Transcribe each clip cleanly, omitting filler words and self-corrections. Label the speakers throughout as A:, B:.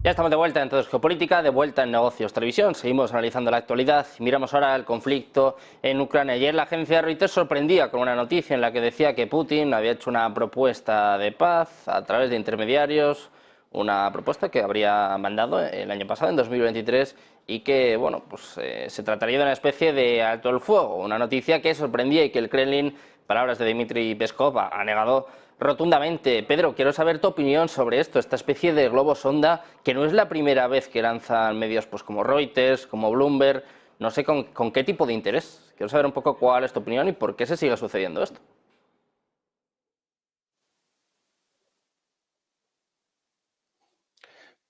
A: Ya estamos de vuelta en Todo es Geopolítica, de vuelta en Negocios Televisión. Seguimos analizando la actualidad y miramos ahora el conflicto en Ucrania. Ayer la agencia Reuters sorprendía con una noticia en la que decía que Putin había hecho una propuesta de paz a través de intermediarios, una propuesta que habría mandado el año pasado, en 2023, y que, bueno, pues se trataría de una especie de alto el fuego. Una noticia que sorprendía y que el Kremlin, palabras de Dmitry Peskov, ha negado rotundamente. Pedro, quiero saber tu opinión sobre esto, esta especie de globo sonda que no es la primera vez que lanzan medios pues como Reuters, como Bloomberg, no sé con qué tipo de interés. Quiero saber un poco cuál es tu opinión y por qué se sigue sucediendo esto.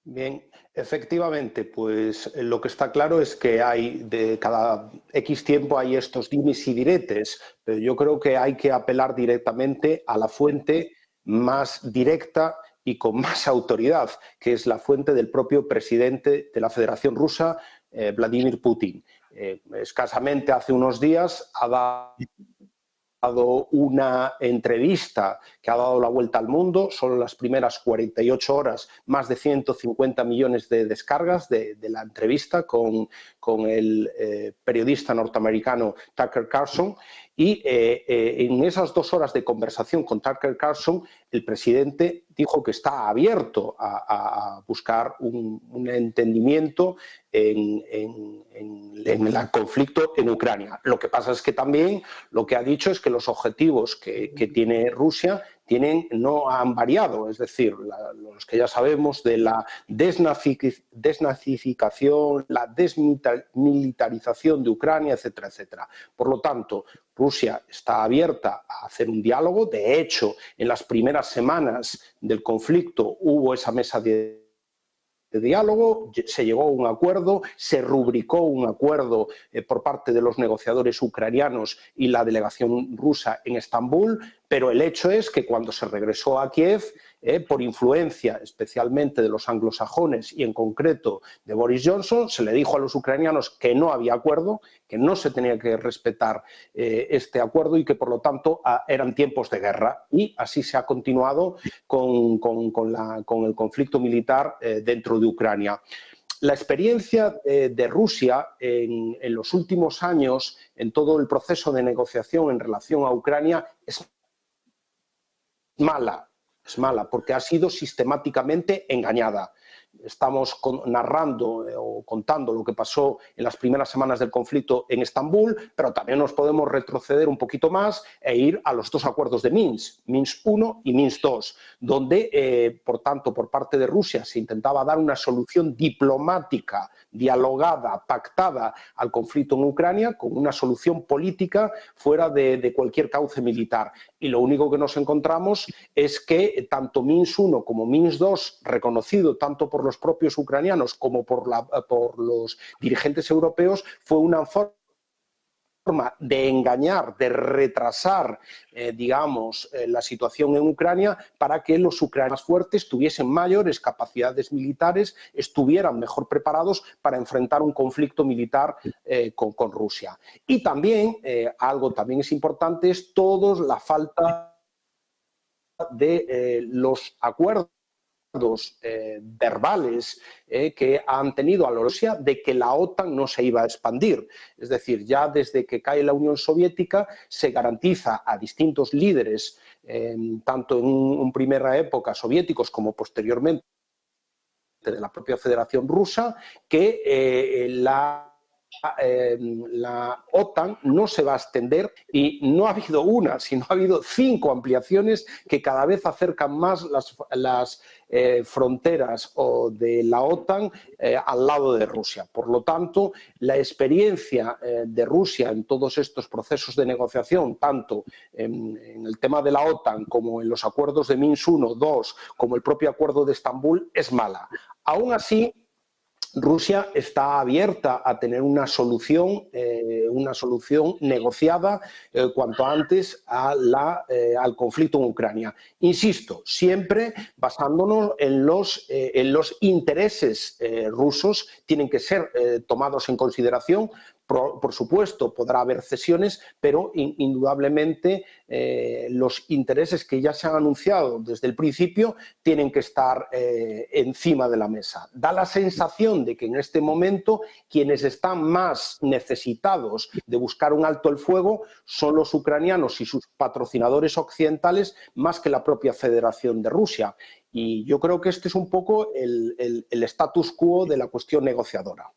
B: Bien, efectivamente, pues lo que está claro es que hay de cada X tiempo hay estos dimes y diretes, pero yo creo que hay que apelar directamente a la fuente más directa y con más autoridad, que es la fuente del propio presidente de la Federación Rusa, Vladimir Putin. Escasamente hace unos días ha dado una entrevista que ha dado la vuelta al mundo, solo las primeras 48 horas, más de 150 millones de descargas de la entrevista con el periodista norteamericano Tucker Carlson. Y en esas 2 horas de conversación con Tucker Carlson, el presidente dijo que está abierto a buscar un entendimiento en el conflicto en Ucrania. Lo que pasa es que también lo que ha dicho es que los objetivos que tiene Rusia no han variado, es decir, los que ya sabemos de la desnazificación, la desmilitarización de Ucrania, etcétera, etcétera. Por lo tanto, Rusia está abierta a hacer un diálogo. De hecho, en las primeras semanas del conflicto hubo esa mesa de diálogo, se llegó a un acuerdo, se rubricó un acuerdo por parte de los negociadores ucranianos y la delegación rusa en Estambul, pero el hecho es que cuando se regresó a Kiev, por influencia especialmente de los anglosajones y en concreto de Boris Johnson, se le dijo a los ucranianos que no había acuerdo, que no se tenía que respetar este acuerdo y que por lo tanto eran tiempos de guerra, y así se ha continuado con el conflicto militar dentro de Ucrania. La experiencia de Rusia en los últimos años en todo el proceso de negociación en relación a Ucrania es mala porque ha sido sistemáticamente engañada. Estamos narrando o contando lo que pasó en las primeras semanas del conflicto en Estambul, pero también nos podemos retroceder un poquito más e ir a los 2 acuerdos de Minsk, Minsk I y Minsk II, donde, por tanto, por parte de Rusia se intentaba dar una solución diplomática, dialogada, pactada al conflicto en Ucrania, con una solución política fuera de cualquier cauce militar. Y lo único que nos encontramos es que tanto Minsk I como Minsk II, reconocido tanto por los propios ucranianos como por los dirigentes europeos, fue una forma de engañar, de retrasar, la situación en Ucrania para que los ucranianos fuertes tuviesen mayores capacidades militares, estuvieran mejor preparados para enfrentar un conflicto militar con Rusia. Y también, algo también es importante, es toda la falta de los acuerdos verbales que han tenido a la Rusia de que la OTAN no se iba a expandir. Es decir, ya desde que cae la Unión Soviética se garantiza a distintos líderes, tanto en primera época soviéticos como posteriormente de la propia Federación Rusa, que la OTAN no se va a extender, y no ha habido una, sino ha habido 5 ampliaciones que cada vez acercan más las fronteras de la OTAN al lado de Rusia. Por lo tanto, la experiencia de Rusia en todos estos procesos de negociación, tanto en el tema de la OTAN como en los acuerdos de Minsk I, II, como el propio acuerdo de Estambul, es mala. Aún así, Rusia está abierta a tener una solución negociada cuanto antes al conflicto en Ucrania. Insisto, siempre basándonos en los intereses rusos, tienen que ser tomados en consideración, Por supuesto, podrá haber cesiones, pero indudablemente los intereses que ya se han anunciado desde el principio tienen que estar encima de la mesa. Da la sensación de que en este momento quienes están más necesitados de buscar un alto el fuego son los ucranianos y sus patrocinadores occidentales más que la propia Federación de Rusia. Y yo creo que este es un poco el status quo de la cuestión negociadora.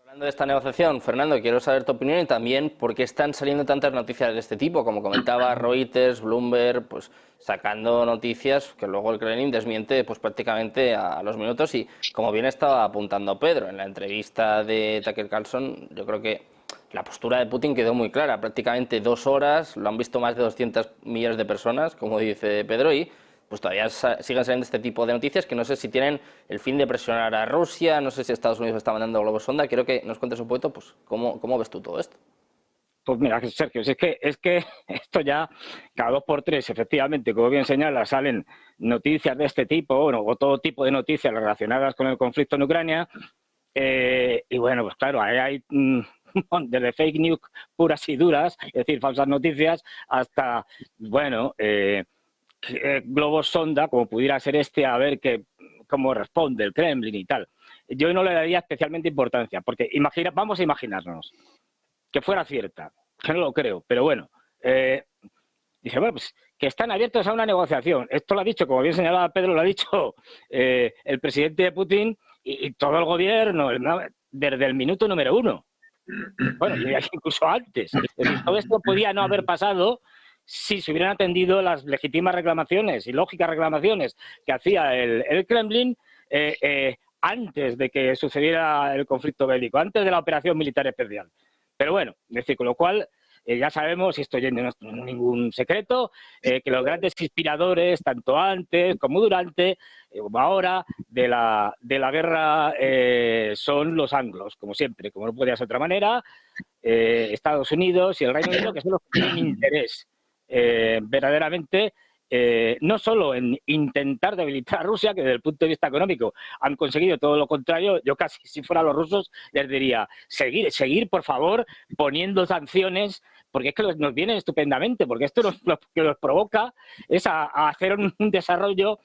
A: Hablando de esta negociación, Fernando, quiero saber tu opinión y también por qué están saliendo tantas noticias de este tipo, como comentaba Reuters, Bloomberg, pues sacando noticias que luego el Kremlin desmiente pues prácticamente a los minutos y como bien estaba apuntando Pedro en la entrevista de Tucker Carlson, yo creo que la postura de Putin quedó muy clara, prácticamente 2 horas, lo han visto más de 200 millones de personas, como dice Pedro, y pues todavía siguen saliendo este tipo de noticias que no sé si tienen el fin de presionar a Rusia, no sé si Estados Unidos está mandando globos sonda. Quiero que nos cuentes un poquito pues cómo ves tú todo esto.
C: Pues mira, Sergio, es que esto ya cada 2 por 3, efectivamente, como bien señala, salen noticias de este tipo, bueno, o todo tipo de noticias relacionadas con el conflicto en Ucrania. Y bueno, pues claro, ahí hay desde fake news puras y duras, es decir, falsas noticias, hasta, bueno, globos sonda, como pudiera ser a ver cómo responde el Kremlin y tal. Yo no le daría especialmente importancia, porque vamos a imaginarnos que fuera cierta, que no lo creo, pero bueno, dice, bueno, pues que están abiertos a una negociación. Esto lo ha dicho, como bien señalaba Pedro, lo ha dicho el presidente de Putin y todo el gobierno desde el minuto número 1. Bueno, incluso antes. Es decir, todo esto podía no haber pasado si se hubieran atendido las legítimas reclamaciones y lógicas reclamaciones que hacía el Kremlin antes de que sucediera el conflicto bélico, antes de la operación militar especial. Pero bueno, es decir, con lo cual ya sabemos, y esto ya no es ningún secreto, que los grandes inspiradores, tanto antes como durante, como ahora, de la guerra son los anglos, como siempre, como no podía ser de otra manera, Estados Unidos y el Reino Unido, que son los que tienen interés verdaderamente no solo en intentar debilitar a Rusia, que desde el punto de vista económico han conseguido todo lo contrario. Yo casi, si fuera los rusos, les diría, seguir, por favor, poniendo sanciones, porque es que nos vienen estupendamente, porque esto lo que nos provoca es a hacer un desarrollo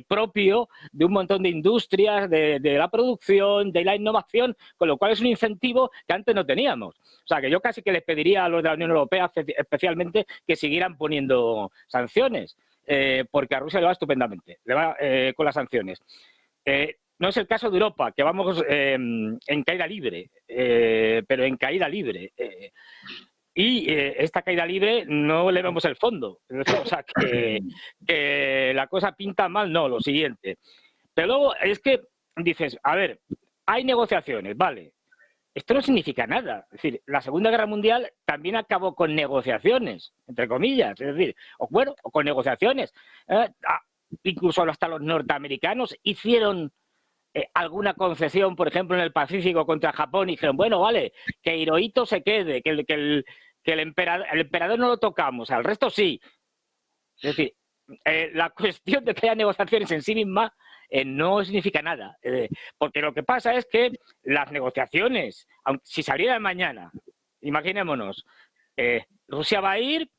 C: propio de un montón de industrias, de la producción, de la innovación, con lo cual es un incentivo que antes no teníamos. O sea, que yo casi que les pediría a los de la Unión Europea especialmente que siguieran poniendo sanciones, porque a Rusia le va estupendamente, le va con las sanciones. No es el caso de Europa, que vamos en caída libre, pero en caída libre. Y esta caída libre no le vemos el fondo. O sea, que la cosa pinta mal, no, lo siguiente. Pero luego es que dices, a ver, hay negociaciones, vale. Esto no significa nada. Es decir, la Segunda Guerra Mundial también acabó con negociaciones, entre comillas. Es decir, o con negociaciones. Incluso hasta los norteamericanos hicieron alguna concesión, por ejemplo, en el Pacífico contra Japón, y dijeron, bueno, vale, que Hirohito se quede, que el emperador no lo tocamos, al resto sí. Es decir, la cuestión de que haya negociaciones en sí misma no significa nada, porque lo que pasa es que las negociaciones, si se abrieran mañana, imaginémonos, Rusia va a ir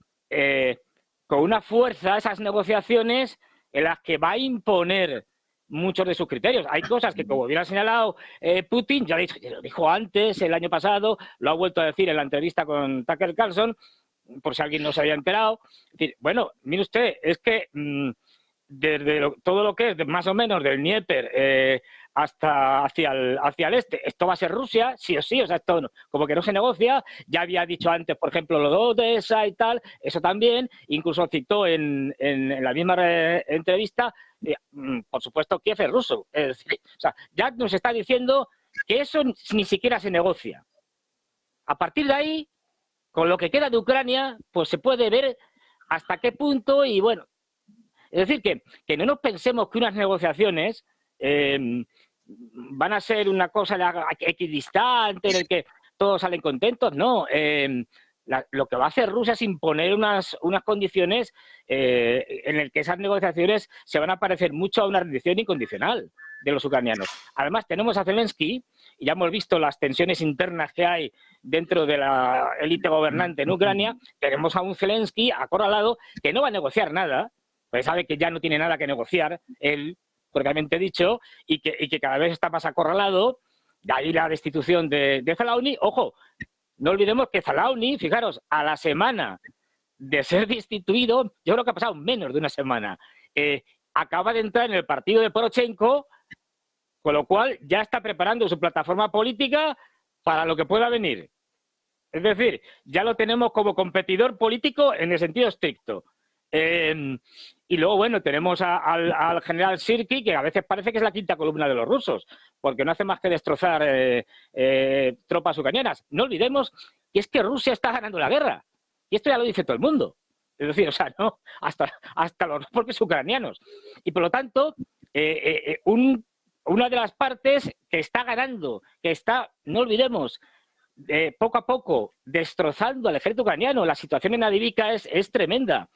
C: con una fuerza a esas negociaciones en las que va a imponer muchos de sus criterios. Hay cosas que, como bien ha señalado Putin, ya lo dijo antes, el año pasado, lo ha vuelto a decir en la entrevista con Tucker Carlson, por si alguien no se había enterado. Es decir, bueno, mire usted, es que desde todo lo que es más o menos del Dnieper hasta hacia el este, esto va a ser Rusia, sí o sí, o sea, esto como que no se negocia. Ya había dicho antes, por ejemplo, lo de Odessa y tal, eso también, incluso citó en la misma entrevista, por supuesto, Kiev es ruso. Es decir, o sea, ya nos está diciendo que eso ni siquiera se negocia. A partir de ahí, con lo que queda de Ucrania, pues se puede ver hasta qué punto. Y bueno, es decir, que no nos pensemos que unas negociaciones van a ser una cosa equidistante en el que todos salen contentos. No, lo que va a hacer Rusia es imponer unas condiciones en el que esas negociaciones se van a parecer mucho a una rendición incondicional de los ucranianos. Además, tenemos a Zelensky y ya hemos visto las tensiones internas que hay dentro de la élite gobernante en Ucrania, tenemos a un Zelensky acorralado que no va a negociar nada, pues sabe que ya no tiene nada que negociar, él, propiamente dicho, y que cada vez está más acorralado. De ahí la destitución de Zalauny. Ojo, no olvidemos que Zalauny, fijaros, a la semana de ser destituido, yo creo que ha pasado menos de una semana, acaba de entrar en el partido de Poroshenko, con lo cual ya está preparando su plataforma política para lo que pueda venir. Es decir, ya lo tenemos como competidor político en el sentido estricto. Y luego, bueno, tenemos al general Sirski, que a veces parece que es la quinta columna de los rusos, porque no hace más que destrozar tropas ucranianas. No olvidemos que es que Rusia está ganando la guerra. Y esto ya lo dice todo el mundo. Es decir, o sea, no, hasta los propios ucranianos. Y por lo tanto, una de las partes que está ganando, que está, no olvidemos, poco a poco destrozando al ejército ucraniano, la situación en Avdiivka es tremenda.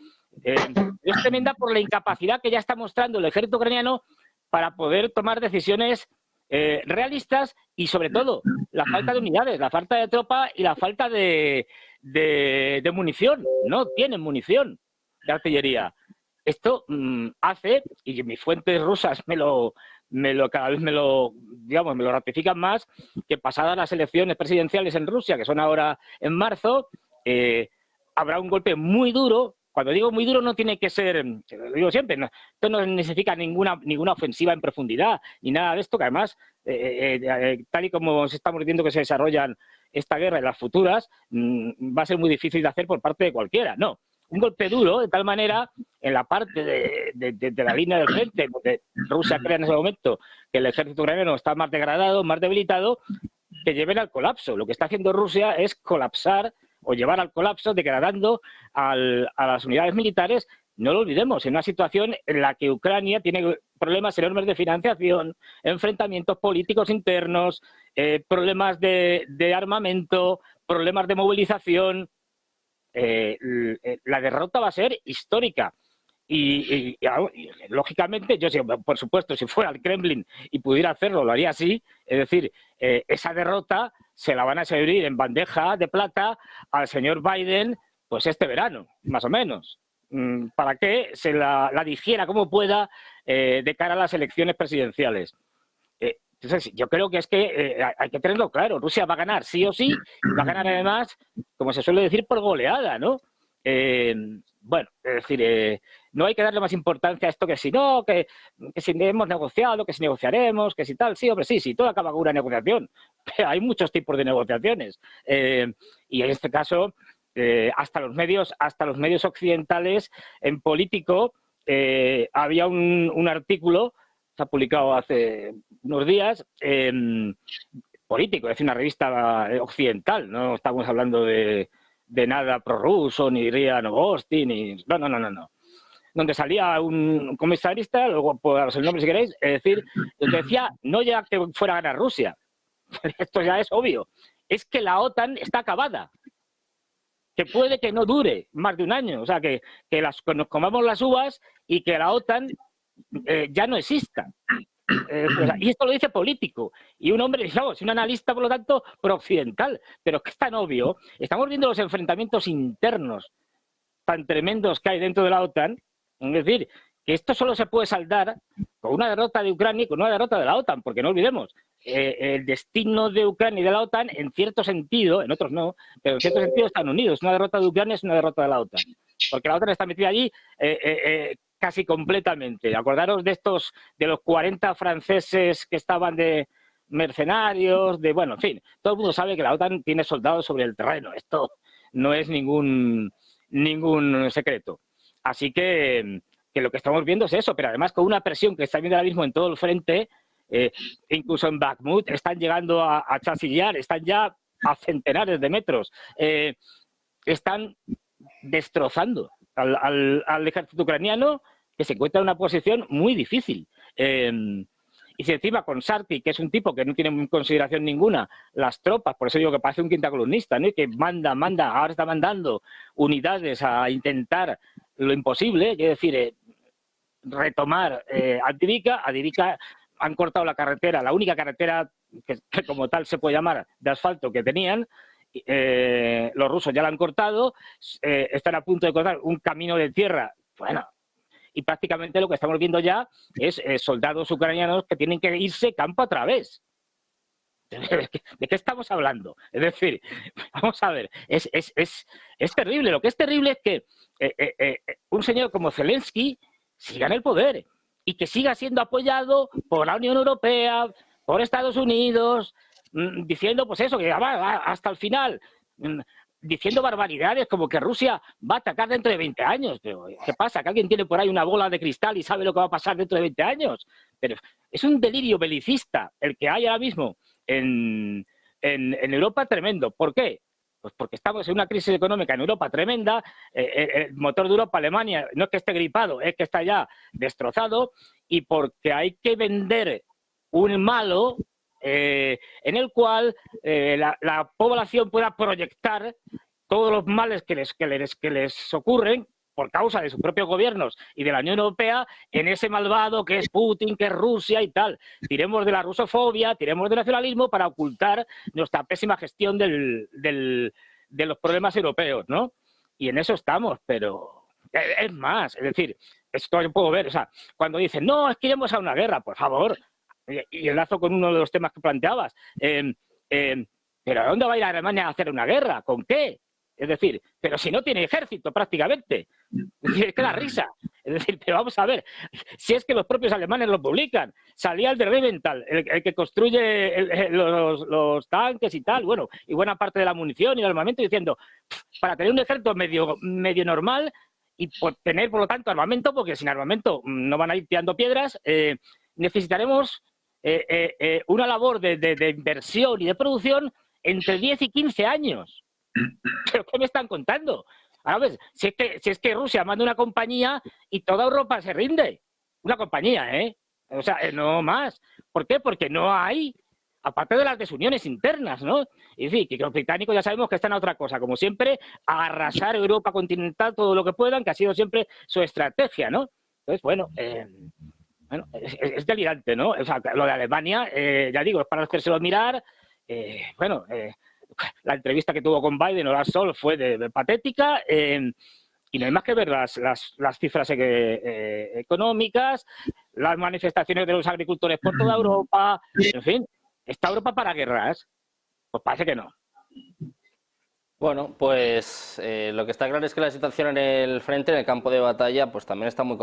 C: Es tremenda por la incapacidad que ya está mostrando el ejército ucraniano para poder tomar decisiones realistas y, sobre todo, la falta de unidades, la falta de tropa y la falta de munición. No tienen munición de artillería. Esto hace, y mis fuentes rusas cada vez me lo ratifican más, que pasadas las elecciones presidenciales en Rusia, que son ahora en marzo, habrá un golpe muy duro. Cuando digo muy duro no tiene que ser, lo digo siempre, no, esto no significa ninguna ofensiva en profundidad, ni nada de esto, que además, tal y como estamos viendo que se desarrollan esta guerra y las futuras, va a ser muy difícil de hacer por parte de cualquiera. No, un golpe duro, de tal manera, en la parte de la línea del frente, donde Rusia cree en ese momento que el ejército ucraniano está más degradado, más debilitado, que lleven al colapso. Lo que está haciendo Rusia es colapsar o llevar al colapso, degradando a las unidades militares. No lo olvidemos, en una situación en la que Ucrania tiene problemas enormes de financiación, enfrentamientos políticos internos, problemas de armamento, problemas de movilización. La derrota va a ser histórica. Y lógicamente, yo, por supuesto, si fuera al Kremlin y pudiera hacerlo, lo haría así. Es decir, esa derrota se la van a servir en bandeja de plata al señor Biden, pues este verano, más o menos, para que se la digiera como pueda de cara a las elecciones presidenciales. Entonces, yo creo que es que hay que tenerlo claro. Rusia va a ganar sí o sí, y va a ganar además, como se suele decir, por goleada, ¿no? Bueno, es decir, no hay que darle más importancia a esto que si no, que si hemos negociado, que si negociaremos, que si tal. Sí, hombre, sí, todo acaba con una negociación. Pero hay muchos tipos de negociaciones. Y en este caso, hasta los medios occidentales, en Político, había un artículo, se ha publicado hace unos días, Político, es decir, una revista occidental, no estamos hablando de nada prorruso, ni RIA Novosti, ni... No. Donde salía un comentarista, luego puedo daros el nombre si queréis, es decir, donde decía, no ya que fuera a ganar Rusia, esto ya es obvio, es que la OTAN está acabada, que puede que no dure más de un año, o sea, que nos comamos las uvas y que la OTAN ya no exista. Y esto lo dice Político, y un hombre, digamos, un analista, por lo tanto, pro-occidental, pero es que es tan obvio. Estamos viendo los enfrentamientos internos tan tremendos que hay dentro de la OTAN, es decir, que esto solo se puede saldar con una derrota de Ucrania y con una derrota de la OTAN, porque no olvidemos, el destino de Ucrania y de la OTAN, en cierto sentido, en otros no, pero en cierto sentido están unidos. Una derrota de Ucrania es una derrota de la OTAN, porque la OTAN está metida allí casi completamente. Acordaros de los 40 franceses que estaban de mercenarios, bueno, en fin, todo el mundo sabe que la OTAN tiene soldados sobre el terreno. Esto no es ningún secreto. Así que lo que estamos viendo es eso, pero además con una presión que está viendo ahora mismo en todo el frente, incluso en Bakhmut, están llegando a chasillar, están ya a centenares de metros, están destrozando al ejército ucraniano, que se encuentra en una posición muy difícil. Y si encima con Sirski, que es un tipo que no tiene en consideración ninguna las tropas, por eso digo que parece un quinta columnista, ¿no? Y que manda, ahora está mandando unidades a intentar lo imposible, es decir, retomar Avdiivka. Avdiivka han cortado la carretera, la única carretera que como tal se puede llamar, de asfalto que tenían. Los rusos ya la han cortado, están a punto de cortar un camino de tierra, bueno, y prácticamente lo que estamos viendo ya es soldados ucranianos que tienen que irse campo a través. ¿De qué estamos hablando? Es decir, vamos a ver, es terrible. Lo que es terrible es que un señor como Zelensky siga en el poder y que siga siendo apoyado por la Unión Europea, por Estados Unidos, diciendo pues eso, que va hasta el final, diciendo barbaridades como que Rusia va a atacar dentro de 20 años. Pero ¿qué pasa? ¿Que alguien tiene por ahí una bola de cristal y sabe lo que va a pasar dentro de 20 años? Pero es un delirio belicista el que hay ahora mismo en Europa tremendo. ¿Por qué? Pues porque estamos en una crisis económica en Europa tremenda. El motor de Europa, Alemania, no es que esté gripado, es que está ya destrozado, y porque hay que vender un malo en el cual la población pueda proyectar todos los males que les ocurren por causa de sus propios gobiernos y de la Unión Europea en ese malvado que es Putin, que es Rusia y tal. Tiremos de la rusofobia, tiremos del nacionalismo para ocultar nuestra pésima gestión de los problemas europeos, ¿no? Y en eso estamos, pero es más, es decir, esto yo puedo ver, o sea, cuando dicen, no, es que iremos a una guerra, por favor, y enlazo con uno de los temas que planteabas, pero ¿a dónde va a ir Alemania a hacer una guerra? ¿Con qué? Es decir, pero si no tiene ejército prácticamente. Es decir, es que da risa. Es decir, pero vamos a ver, si es que los propios alemanes lo publican. Salía el de Rheinmetall, el que construye los tanques y tal, bueno, y buena parte de la munición y el armamento, diciendo, para tener un ejército medio normal y tener, por lo tanto, armamento, porque sin armamento no van a ir tirando piedras, necesitaremos una labor de inversión y de producción entre 10 y 15 años. ¿Pero qué me están contando? Ahora ves, si es que Rusia manda una compañía y toda Europa se rinde. Una compañía, ¿eh? O sea, no más. ¿Por qué? Porque no hay, aparte de las desuniones internas, ¿no? Es decir, que los británicos ya sabemos que están a otra cosa, como siempre, a arrasar Europa continental todo lo que puedan, que ha sido siempre su estrategia, ¿no? Entonces, bueno, es delirante, ¿no? O sea, lo de Alemania, ya digo, es para hacérselo mirar, la entrevista que tuvo con Biden, Olaf Scholz, fue de patética, y no hay más que ver las cifras económicas, las manifestaciones de los agricultores por toda Europa, en fin, ¿está Europa para guerras? Pues parece que no.
A: Bueno, pues lo que está claro es que la situación en el frente, en el campo de batalla, pues también está muy